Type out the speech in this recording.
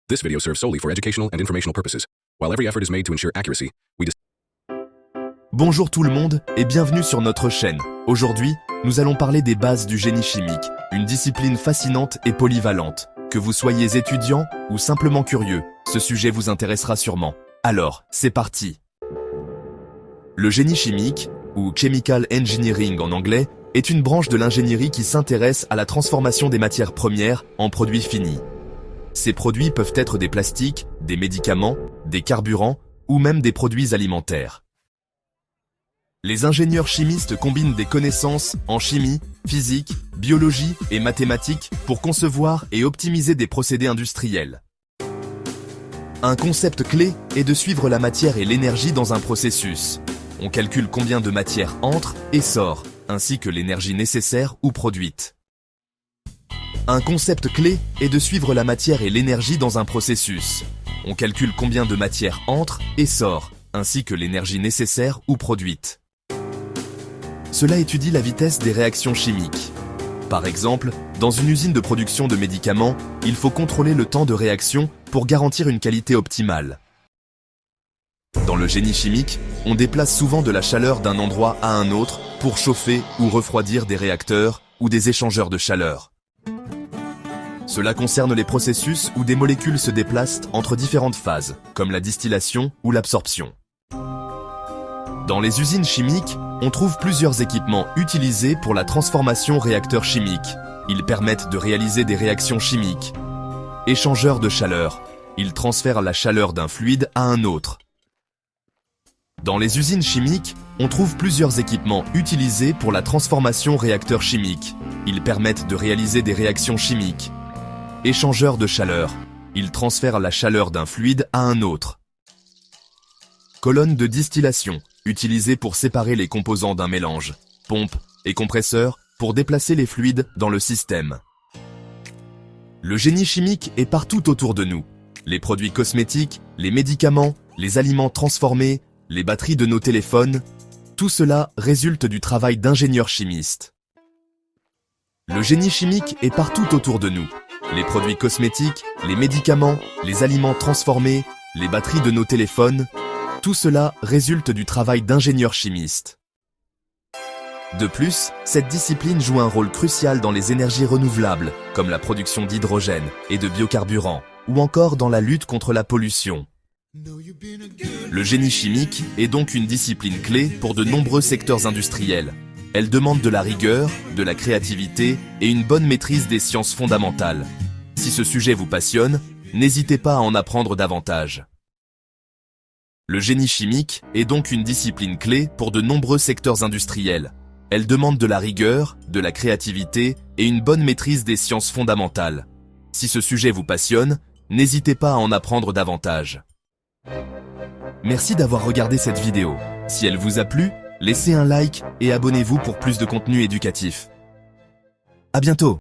This video serves solely for educational and informational purposes. While every effort is made to ensure accuracy, Bonjour tout le monde et bienvenue sur notre chaîne. Aujourd'hui, nous allons parler des bases du génie chimique, une discipline fascinante et polyvalente. Que vous soyez étudiant ou simplement curieux, ce sujet vous intéressera sûrement. Alors, c'est parti. Le génie chimique, ou Chemical Engineering en anglais, est une branche de l'ingénierie qui s'intéresse à la transformation des matières premières en produits finis. Ces produits peuvent être des plastiques, des médicaments, des carburants ou même des produits alimentaires. Les ingénieurs chimistes combinent des connaissances en chimie, physique, biologie et mathématiques pour concevoir et optimiser des procédés industriels. Un concept clé est de suivre la matière et l'énergie dans un processus. On calcule combien de matière entre et sort, ainsi que l'énergie nécessaire ou produite. Un concept clé est de suivre la matière et l'énergie dans un processus. On calcule combien de matière entre et sort, ainsi que l'énergie nécessaire ou produite. Cela étudie la vitesse des réactions chimiques. Par exemple, dans une usine de production de médicaments, il faut contrôler le temps de réaction pour garantir une qualité optimale. Dans le génie chimique, on déplace souvent de la chaleur d'un endroit à un autre pour chauffer ou refroidir des réacteurs ou des échangeurs de chaleur. Cela concerne les processus où des molécules se déplacent entre différentes phases, comme la distillation ou l'absorption. Dans les usines chimiques, on trouve plusieurs équipements utilisés pour la transformation réacteurs chimiques. Ils permettent de réaliser des réactions chimiques. Échangeurs de chaleur. Ils transfèrent la chaleur d'un fluide à un autre. Dans les usines chimiques, on trouve plusieurs équipements utilisés pour la transformation réacteurs chimiques. Ils permettent de réaliser des réactions chimiques. Échangeurs de chaleur. Ils transfèrent la chaleur d'un fluide à un autre. Colonne de distillation, utilisée pour séparer les composants d'un mélange. Pompe et compresseur pour déplacer les fluides dans le système. Le génie chimique est partout autour de nous. Les produits cosmétiques, les médicaments, les aliments transformés, les batteries de nos téléphones, tout cela résulte du travail d'ingénieurs chimistes. Le génie chimique est partout autour de nous. Les produits cosmétiques, les médicaments, les aliments transformés, les batteries de nos téléphones, tout cela résulte du travail d'ingénieurs chimistes. De plus, cette discipline joue un rôle crucial dans les énergies renouvelables, comme la production d'hydrogène et de biocarburants, ou encore dans la lutte contre la pollution. Le génie chimique est donc une discipline clé pour de nombreux secteurs industriels. Elle demande de la rigueur, de la créativité et une bonne maîtrise des sciences fondamentales. Si ce sujet vous passionne, n'hésitez pas à en apprendre davantage. Le génie chimique est donc une discipline clé pour de nombreux secteurs industriels. Elle demande de la rigueur, de la créativité et une bonne maîtrise des sciences fondamentales. Si ce sujet vous passionne, n'hésitez pas à en apprendre davantage. Merci d'avoir regardé cette vidéo. Si elle vous a plu, laissez un like et abonnez-vous pour plus de contenu éducatif. À bientôt!